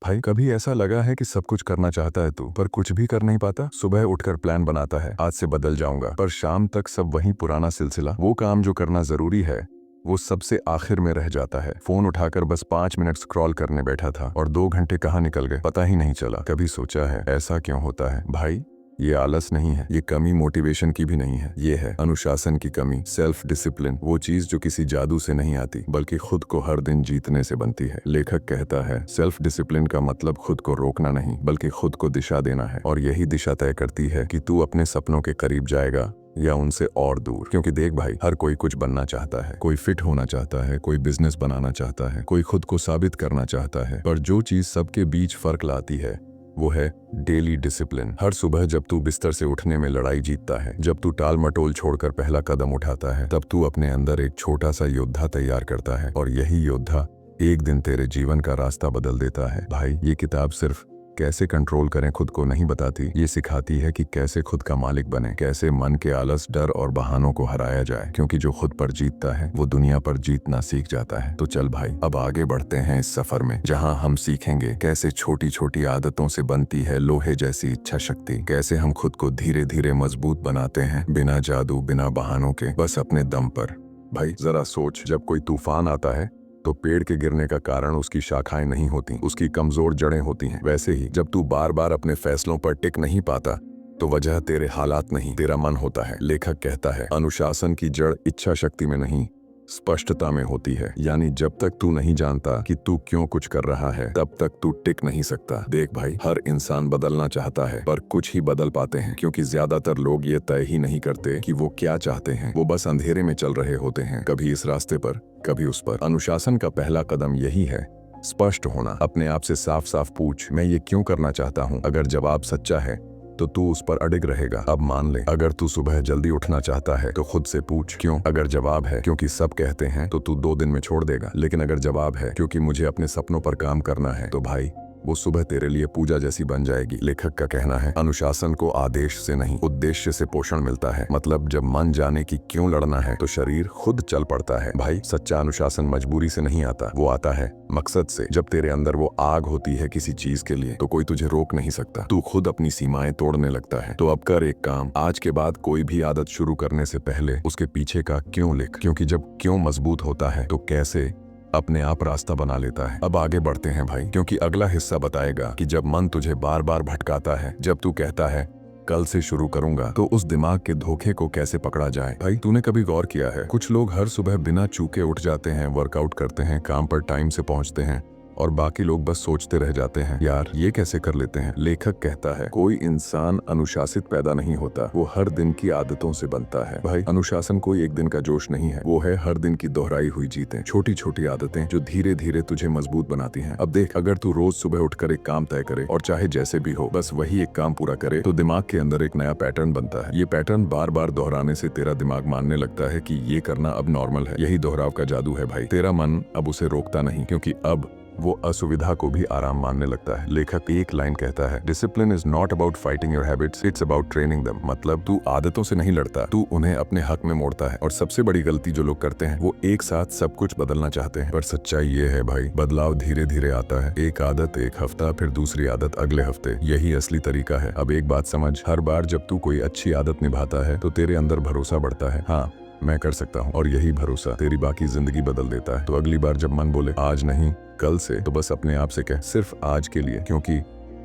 भाई कभी ऐसा लगा है कि सब कुछ करना चाहता है तू पर कुछ भी कर नहीं पाता। सुबह उठकर प्लान बनाता है, आज से बदल जाऊंगा, पर शाम तक सब वही पुराना सिलसिला। वो काम जो करना जरूरी है वो सबसे आखिर में रह जाता है। फोन उठाकर बस 5 मिनट स्क्रॉल करने बैठा था और 2 घंटे कहाँ निकल गए पता ही नहीं चला। कभी सोचा है ऐसा क्यों होता है? भाई ये आलस नहीं है, ये कमी मोटिवेशन की भी नहीं है, ये है अनुशासन की कमी, सेल्फ डिसिप्लिन। वो चीज जो किसी जादू से नहीं आती बल्कि खुद को हर दिन जीतने से बनती है। लेखक कहता है सेल्फ डिसिप्लिन का मतलब खुद को रोकना नहीं बल्कि खुद को दिशा देना है, और यही दिशा तय करती है कि तू अपने सपनों के करीब जाएगा या उनसे और दूर। क्योंकि देख भाई, हर कोई कुछ बनना चाहता है, कोई फिट होना चाहता है, कोई बिजनेस बनाना चाहता है, कोई खुद को साबित करना चाहता है, पर जो चीज सबके बीच फर्क लाती है वो है डेली डिसिप्लिन। हर सुबह जब तू बिस्तर से उठने में लड़ाई जीतता है, जब तू टाल मटोल छोड़कर पहला कदम उठाता है, तब तू अपने अंदर एक छोटा सा योद्धा तैयार करता है, और यही योद्धा एक दिन तेरे जीवन का रास्ता बदल देता है। भाई ये किताब सिर्फ कैसे कंट्रोल करें खुद को नहीं बताती, ये सिखाती है कि कैसे खुद का मालिक बने, कैसे मन के आलस, डर और बहानों को हराया जाए। क्योंकि जो खुद पर जीतता है वो दुनिया पर जीतना सीख जाता है। तो चल भाई, अब आगे बढ़ते हैं इस सफर में, जहां हम सीखेंगे कैसे छोटी छोटी आदतों से बनती है लोहे जैसी इच्छा शक्ति, कैसे हम खुद को धीरे धीरे मजबूत बनाते हैं, बिना जादू, बिना बहानों के, बस अपने दम पर। भाई जरा सोच, जब कोई तूफान आता है तो पेड़ के गिरने का कारण उसकी शाखाएं नहीं होती, उसकी कमजोर जड़ें होती हैं। वैसे ही जब तू बार बार अपने फैसलों पर टिक नहीं पाता तो वजह तेरे हालात नहीं, तेरा मन होता है। लेखक कहता है अनुशासन की जड़ इच्छा शक्ति में नहीं, स्पष्टता में होती है। यानी जब तक तू नहीं जानता कि तू क्यों कुछ कर रहा है तब तक तू टिक नहीं सकता। देख भाई, हर इंसान बदलना चाहता है पर कुछ ही बदल पाते हैं, क्योंकि ज्यादातर लोग ये तय ही नहीं करते कि वो क्या चाहते हैं। वो बस अंधेरे में चल रहे होते हैं, कभी इस रास्ते पर कभी उस पर। अनुशासन का पहला कदम यही है, स्पष्ट होना। अपने आप से साफ साफ पूछ, मैं ये क्यों करना चाहता हूँ। अगर जवाब सच्चा है तो तू उस पर अडिग रहेगा। अब मान ले, अगर तू सुबह जल्दी उठना चाहता है तो खुद से पूछ क्यों। अगर जवाब है क्योंकि सब कहते हैं तो तू 2 दिन में छोड़ देगा। लेकिन अगर जवाब है क्योंकि मुझे अपने सपनों पर काम करना है, तो भाई वो सुबह तेरे लिए पूजा जैसी बन जाएगी। लेखक का कहना है अनुशासन को आदेश से नहीं उद्देश्य से पोषण मिलता है। मतलब जब मन जाने की क्यों लड़ना है तो शरीर खुद चल पड़ता है। भाई सच्चा अनुशासन मजबूरी से नहीं आता, वो आता है मकसद से। जब तेरे अंदर वो आग होती है किसी चीज के लिए तो कोई तुझे रोक नहीं सकता, तू खुद अपनी सीमाएं तोड़ने लगता है। तो अब कर एक काम, आज के बाद कोई भी आदत शुरू करने से पहले उसके पीछे का क्यों लिख। क्योंकि जब क्यों मजबूत होता है तो कैसे अपने आप रास्ता बना लेता है। अब आगे बढ़ते हैं भाई, क्योंकि अगला हिस्सा बताएगा कि जब मन तुझे बार बार भटकाता है, जब तू कहता है कल से शुरू करूंगा, तो उस दिमाग के धोखे को कैसे पकड़ा जाए। भाई तूने कभी गौर किया है, कुछ लोग हर सुबह बिना चूके उठ जाते हैं, वर्कआउट करते हैं, काम पर टाइम से पहुंचते हैं, और बाकी लोग बस सोचते रह जाते हैं यार ये कैसे कर लेते हैं। लेखक कहता है कोई इंसान अनुशासित पैदा नहीं होता, वो हर दिन की आदतों से बनता है। भाई अनुशासन कोई एक दिन का जोश नहीं है, वो है हर दिन की दोहराई हुई जीतें, छोटी छोटी आदतें जो धीरे धीरे तुझे मजबूत बनाती हैं। अब देख, अगर तू रोज सुबह उठकर एक काम तय करे और चाहे जैसे भी हो बस वही एक काम पूरा करे, तो दिमाग के अंदर एक नया पैटर्न बनता है। ये पैटर्न बार बार दोहराने से तेरा दिमाग मानने लगता है कि ये करना अब नॉर्मल है। यही दोहराव का जादू है भाई। तेरा मन अब उसे रोकता नहीं, क्योंकि अब वो असुविधा को भी आराम मानने लगता है। लेखक एक लाइन कहता है discipline is not about fighting your habits, it's about training them. मतलब तू आदतों से नहीं लड़ता, तू उन्हें अपने हक में मोड़ता है। और सबसे बड़ी गलती जो लोग करते हैं वो एक साथ सब कुछ बदलना चाहते हैं, पर सच्चाई ये है भाई बदलाव धीरे धीरे आता है। एक आदत एक हफ्ता, फिर दूसरी आदत अगले हफ्ते, यही असली तरीका है। अब एक बात समझ, हर बार जब तू कोई अच्छी आदत निभाता है तो तेरे अंदर भरोसा बढ़ता है, हाँ मैं कर सकता हूँ, और यही भरोसा तेरी बाकी जिंदगी बदल देता है। तो अगली बार जब मन बोले आज नहीं कल से, तो बस अपने आप से कह सिर्फ आज के लिए, क्योंकि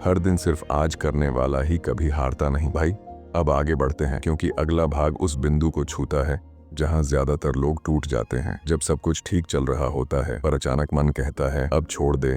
हर दिन सिर्फ आज करने वाला ही कभी हारता नहीं। भाई अब आगे बढ़ते हैं, क्योंकि अगला भाग उस बिंदु को छूता है जहां ज्यादातर लोग टूट जाते हैं। जब सब कुछ ठीक चल रहा होता है पर अचानक मन कहता है अब छोड़ दे।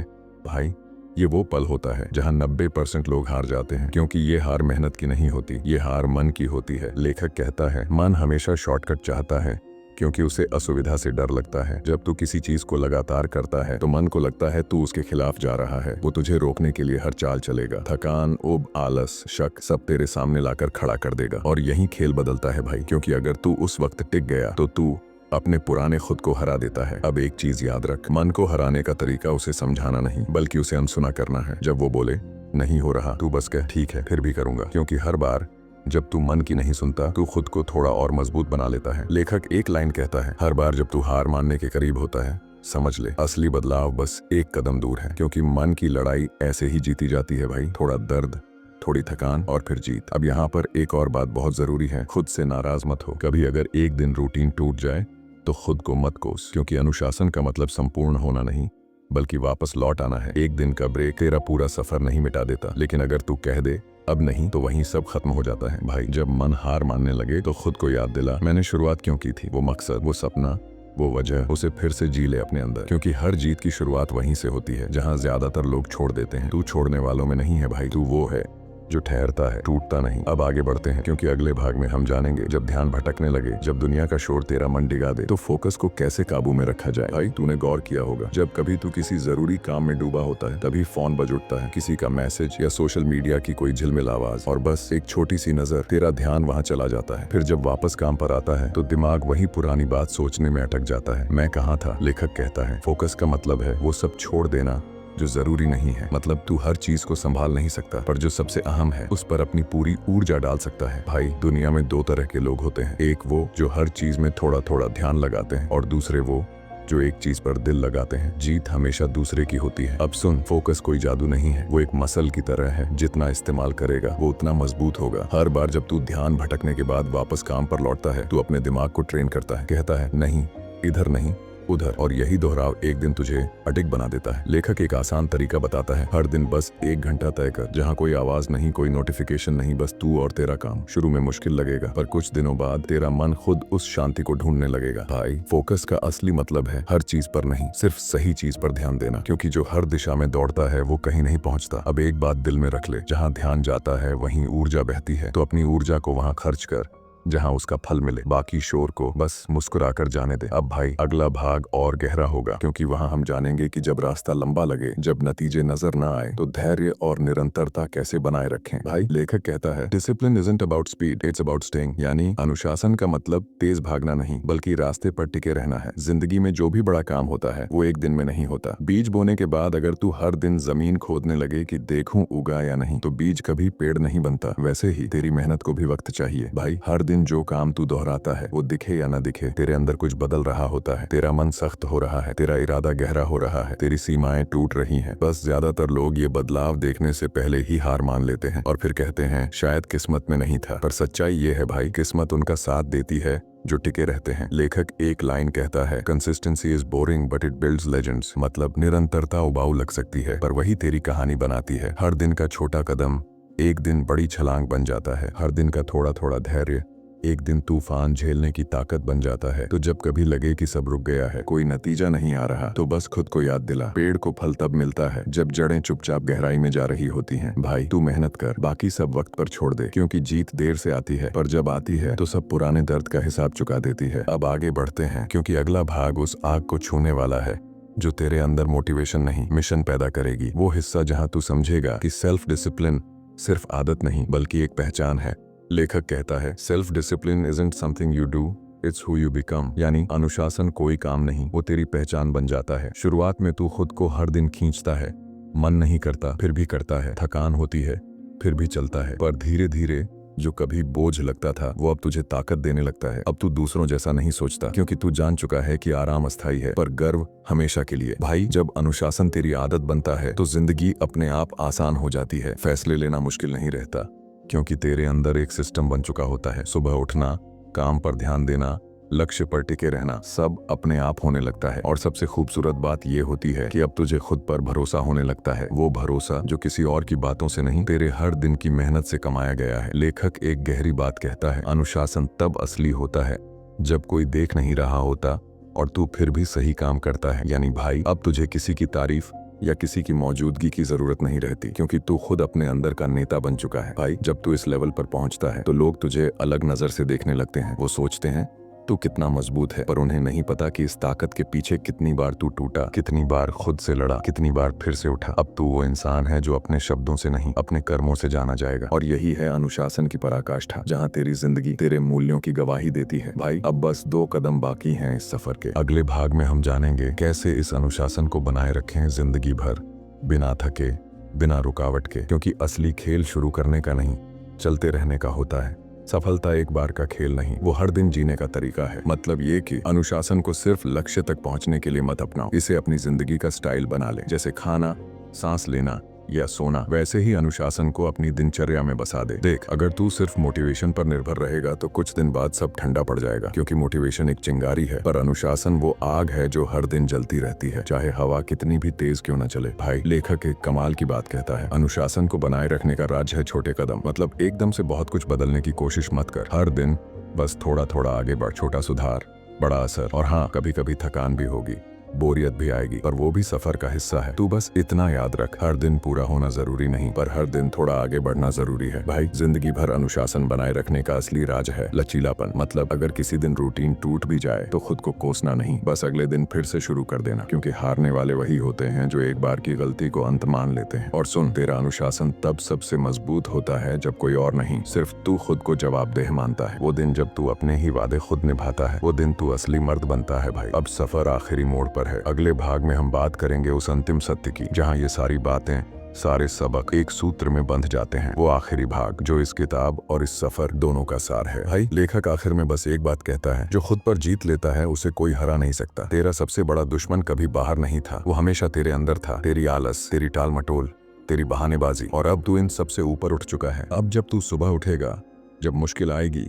भाई ये वो पल होता है जहां 90% लोग हार जाते हैं, क्योंकि ये हार मेहनत की नहीं होती, ये हार मन की होती है। लेखक कहता है मन हमेशा शॉर्टकट चाहता है क्योंकि उसे असुविधा से डर लगता है। जब तू किसी चीज को लगातार करता है तो मन को लगता है तू उसके खिलाफ जा रहा है, वो तुझे रोकने के लिए हर चाल चलेगा। थकान, ऊब, आलस, शक सब तेरे सामने लाकर खड़ा कर देगा, और यही खेल बदलता है भाई। क्योंकि अगर तू उस वक्त टिक गया तो तू अपने पुराने खुद को हरा देता है। अब एक चीज याद रख, मन को हराने का तरीका उसे समझाना नहीं बल्कि उसे अनसुना करना है। जब वो बोले नहीं हो रहा, तू बस कह ठीक है फिर भी करूंगा, क्योंकि हर बार जब तू मन की नहीं सुनता तू खुद को थोड़ा और मजबूत बना लेता है। लेखक एक लाइन कहता है हर बार जब तू हार मानने के करीब होता है समझ ले, असली बदलाव बस एक कदम दूर है, क्योंकि मन की लड़ाई ऐसे ही जीती जाती है भाई। थोड़ा दर्द, थोड़ी थकान और फिर जीत। अब यहाँ पर एक और बात बहुत जरूरी है, खुद से नाराज मत हो। कभी अगर एक दिन रूटीन टूट जाए तो खुद को मत कोस, क्योंकि अनुशासन का मतलब संपूर्ण होना नहीं, बल्कि वापस लौट आना है। एक दिन का ब्रेक तेरा पूरा सफर नहीं मिटा देता, लेकिन अगर तू कह दे अब नहीं, तो वहीं सब खत्म हो जाता है भाई। जब मन हार मानने लगे तो खुद को याद दिला, मैंने शुरुआत क्यों की थी। वो मकसद, वो सपना, वो वजह, उसे फिर से जी ले अपने अंदर, क्योंकि हर जीत की शुरुआत वहीं से होती है जहां ज्यादातर लोग छोड़ देते हैं। तू छोड़ने वालों में नहीं है भाई, तू वो है जो ठहरता है, टूटता नहीं। अब आगे बढ़ते हैं, क्योंकि अगले भाग में हम जानेंगे जब ध्यान भटकने लगे, जब दुनिया का शोर तेरा मन डिगा दे, तो फोकस को कैसे काबू में रखा जाए। भाई तूने गौर किया होगा, जब कभी तू किसी जरूरी काम में डूबा होता है, तभी फोन बज उठता है, किसी का मैसेज या सोशल मीडिया की कोई झिलमिल आवाज, और बस एक छोटी सी नजर, तेरा ध्यान वहां चला जाता है। फिर जब वापस काम पर आता है तो दिमाग वही पुरानी बात सोचने में अटक जाता है। मैं कहाँ था। लेखक कहता है फोकस का मतलब है वो सब छोड़ देना जो जरूरी नहीं है। मतलब तू हर चीज को संभाल नहीं सकता, पर जो सबसे अहम है उस पर अपनी पूरी ऊर्जा डाल सकता है। भाई दुनिया में दो तरह के लोग होते हैं, एक वो जो हर चीज में थोड़ा थोड़ा ध्यान लगाते हैं, और दूसरे वो जो एक चीज पर दिल लगाते हैं। जीत हमेशा दूसरे की होती है। अब सुन, फोकस कोई जादू नहीं है, वो एक मसल की तरह है, जितना इस्तेमाल करेगा वो उतना मजबूत होगा। हर बार जब तू ध्यान भटकने के बाद वापस काम पर लौटता है, तू अपने दिमाग को ट्रेन करता है, कहता है नहीं, इधर नहीं, उधर, और यही दोहराव एक दिन तुझे अडिग बना देता है। लेखक एक आसान तरीका बताता है, हर दिन बस 1 घंटा तय कर, जहाँ कोई आवाज नहीं, कोई नोटिफिकेशन नहीं, बस तू और तेरा काम। शुरू में मुश्किल लगेगा, पर कुछ दिनों बाद तेरा मन खुद उस शांति को ढूंढने लगेगा। भाई फोकस का असली मतलब है हर चीज पर नहीं, सिर्फ सही चीज पर ध्यान देना, क्योंकि जो हर दिशा में दौड़ता है वो कहीं नहीं पहुंचता। अब एक बात दिल में रख ले, जहाँ ध्यान जाता है वहीं ऊर्जा बहती है, तो अपनी ऊर्जा को वहाँ खर्च कर जहां उसका फल मिले। बाकी शोर को बस मुस्कुराकर जाने दे। अब भाई अगला भाग और गहरा होगा, क्योंकि वहां हम जानेंगे कि जब रास्ता लंबा लगे, जब नतीजे नजर न आए, तो धैर्य और निरंतरता कैसे बनाए रखें। भाई लेखक कहता है discipline isn't about speed, it's about staying. यानी अनुशासन का मतलब तेज भागना नहीं, बल्कि रास्ते पर टिके रहना है। जिंदगी में जो भी बड़ा काम होता है वो एक दिन में नहीं होता। बीज बोने के बाद अगर तू हर दिन जमीन खोदने लगे कि देखूं उगा या नहीं, तो बीज कभी पेड़ नहीं बनता। वैसे ही तेरी मेहनत को भी वक्त चाहिए। भाई हर दिन जो काम तू दोहराता है, वो दिखे या ना दिखे, तेरे अंदर कुछ बदल रहा होता है। तेरा मन सख्त हो रहा है, तेरा इरादा गहरा हो रहा है, तेरी सीमाएं टूट रही हैं। बस ज्यादातर लोग ये बदलाव देखने से पहले ही हार मान लेते हैं और फिर कहते हैं शायद किस्मत में नहीं था। पर सच्चाई ये है भाई, किस्मत उनका साथ देती है जो टिके रहते हैं। लेखक एक लाइन कहता है, consistency is boring but it builds legends. मतलब निरंतरता उबाऊ लग सकती है, पर वही तेरी कहानी बनाती है। हर दिन का छोटा कदम एक दिन बड़ी छलांग बन जाता है। हर दिन का थोड़ा थोड़ा धैर्य एक दिन तूफान झेलने की ताकत बन जाता है। तो जब कभी लगे कि सब रुक गया है, कोई नतीजा नहीं आ रहा, तो बस खुद को याद दिला, पेड़ को फल तब मिलता है जब जड़ें चुपचाप गहराई में जा रही होती हैं। भाई तू मेहनत कर, बाकी सब वक्त पर छोड़ दे, क्योंकि जीत देर से आती है, पर जब आती है तो सब पुराने दर्द का हिसाब चुका देती है। अब आगे बढ़ते हैं, क्योंकि अगला भाग उस आग को छूने वाला है जो तेरे अंदर मोटिवेशन नहीं, मिशन पैदा करेगी। वो हिस्सा जहाँ तू समझेगा कि सेल्फ डिसिप्लिन सिर्फ आदत नहीं, बल्कि एक पहचान है। लेखक कहता है self discipline isn't something you do, it's who you become. यानी अनुशासन कोई काम नहीं, वो तेरी पहचान बन जाता है। शुरुआत में तू खुद को हर दिन खींचता है, मन नहीं करता फिर भी करता है, थकान होती है फिर भी चलता है, पर धीरे धीरे जो कभी बोझ लगता था वो अब तुझे ताकत देने लगता है। अब तू दूसरों जैसा नहीं सोचता, क्योंकि तू जान चुका है कि आराम अस्थायी है, पर गर्व हमेशा के लिए। भाई जब अनुशासन तेरी आदत बनता है तो जिंदगी अपने आप आसान हो जाती है। फैसले लेना मुश्किल नहीं रहता, क्योंकि तेरे अंदर एक सिस्टम बन चुका होता है। सुबह उठना, काम पर ध्यान देना, लक्ष्य पर टिके रहना, सब अपने आप होने लगता है। और सबसे खूबसूरत बात यह होती है कि अब तुझे खुद पर भरोसा होने लगता है। वो भरोसा जो किसी और की बातों से नहीं, तेरे हर दिन की मेहनत से कमाया गया है। लेखक एक गहरी बात कहता है, अनुशासन तब असली होता है जब कोई देख नहीं रहा होता और तू फिर भी सही काम करता है। यानी भाई अब तुझे किसी की तारीफ या किसी की मौजूदगी की जरूरत नहीं रहती, क्योंकि तू खुद अपने अंदर का नेता बन चुका है। भाई जब तू इस लेवल पर पहुंचता है तो लोग तुझे अलग नजर से देखने लगते हैं। वो सोचते हैं तू कितना मजबूत है, पर उन्हें नहीं पता कि इस ताकत के पीछे कितनी बार तू टूटा, कितनी बार खुद से लड़ा, कितनी बार फिर से उठा। अब तू वो इंसान है जो अपने शब्दों से नहीं, अपने कर्मों से जाना जाएगा। और यही है अनुशासन की पराकाष्ठा, जहाँ तेरी जिंदगी तेरे मूल्यों की गवाही देती है। भाई अब बस 2 कदम बाकी हैं इस सफर के। अगले भाग में हम जानेंगे कैसे इस अनुशासन को बनाए रखें जिंदगी भर, बिना थके, बिना रुकावट के, क्योंकि असली खेल शुरू करने का नहीं, चलते रहने का होता है। सफलता एक बार का खेल नहीं, वो हर दिन जीने का तरीका है। मतलब ये कि अनुशासन को सिर्फ लक्ष्य तक पहुंचने के लिए मत अपनाओ, इसे अपनी जिंदगी का स्टाइल बना ले। जैसे खाना, सांस लेना या सोना, वैसे ही अनुशासन को अपनी दिनचर्या में बसा दे। देख, अगर तू सिर्फ मोटिवेशन पर निर्भर रहेगा तो कुछ दिन बाद सब ठंडा पड़ जाएगा, क्योंकि मोटिवेशन एक चिंगारी है, पर अनुशासन वो आग है जो हर दिन जलती रहती है, चाहे हवा कितनी भी तेज क्यों न चले। भाई, लेखक एक कमाल की बात कहता है, अनुशासन को बनाए रखने का राज है छोटे कदम। मतलब एकदम से बहुत कुछ बदलने की कोशिश मत कर, हर दिन बस थोड़ा थोड़ा आगे बढ़। छोटा सुधार, बड़ा असर। और हाँ, कभी कभी थकान भी होगी, बोरियत भी आएगी, पर वो भी सफर का हिस्सा है। तू बस इतना याद रख, हर दिन पूरा होना जरूरी नहीं, पर हर दिन थोड़ा आगे बढ़ना जरूरी है। भाई, जिंदगी भर अनुशासन बनाए रखने का असली राज है लचीलापन। मतलब अगर किसी दिन रूटीन टूट भी जाए तो खुद को कोसना नहीं, बस अगले दिन फिर से शुरू कर देना, क्योंकि हारने वाले वही होते हैं जो एक बार की गलती को अंत मान लेते हैं। और सुन, तेरा अनुशासन तब सबसे मजबूत होता है जब कोई और नहीं, सिर्फ तू खुद को जवाबदेह मानता है। वो दिन जब तू अपने ही वादे खुद निभाता है, वो दिन तू असली मर्द बनता है। भाई, अब सफर आखिरी मोड़ पर है। अगले भाग में हम बात करेंगे उस अंतिम सत्य की, जहां ये सारी बातें, सारे सबक एक सूत्र में बंध जाते हैं। वो आखिरी भाग जो इस किताब और इस सफर दोनों का सार है। भाई, लेखक आखिर में बस एक बात कहता है, जो खुद पर जीत लेता है उसे कोई हरा नहीं सकता। तेरा सबसे बड़ा दुश्मन कभी बाहर नहीं था, वो हमेशा तेरे अंदर था। तेरी आलस, तेरी टाल मटोल, तेरी बहानेबाजी। और अब तू इन सबसे ऊपर उठ चुका है। अब जब तू सुबह उठेगा, जब मुश्किल आएगी,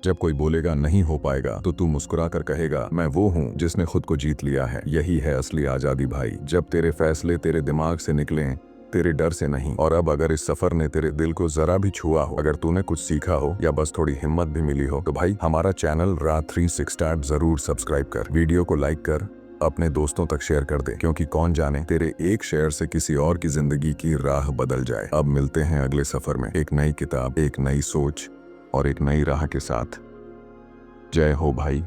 जब कोई बोलेगा नहीं हो पाएगा, तो तू मुस्कुरा कर कहेगा, मैं वो हूँ जिसने खुद को जीत लिया है। यही है असली आजादी भाई, जब तेरे फैसले तेरे दिमाग से निकलें, तेरे डर से नहीं। और अब अगर इस सफर ने तेरे दिल को जरा भी छुआ हो, अगर तूने कुछ सीखा हो या बस थोड़ी हिम्मत भी मिली हो, तो भाई हमारा चैनल रात 368 जरूर सब्सक्राइब कर, वीडियो को लाइक कर, अपने दोस्तों तक शेयर कर दे, क्योंकि कौन जाने तेरे एक शेयर से किसी और की जिंदगी की राह बदल जाए। अब मिलते हैं अगले सफर में, एक नई किताब, एक नई सोच और एक नई राह के साथ। जय हो भाई।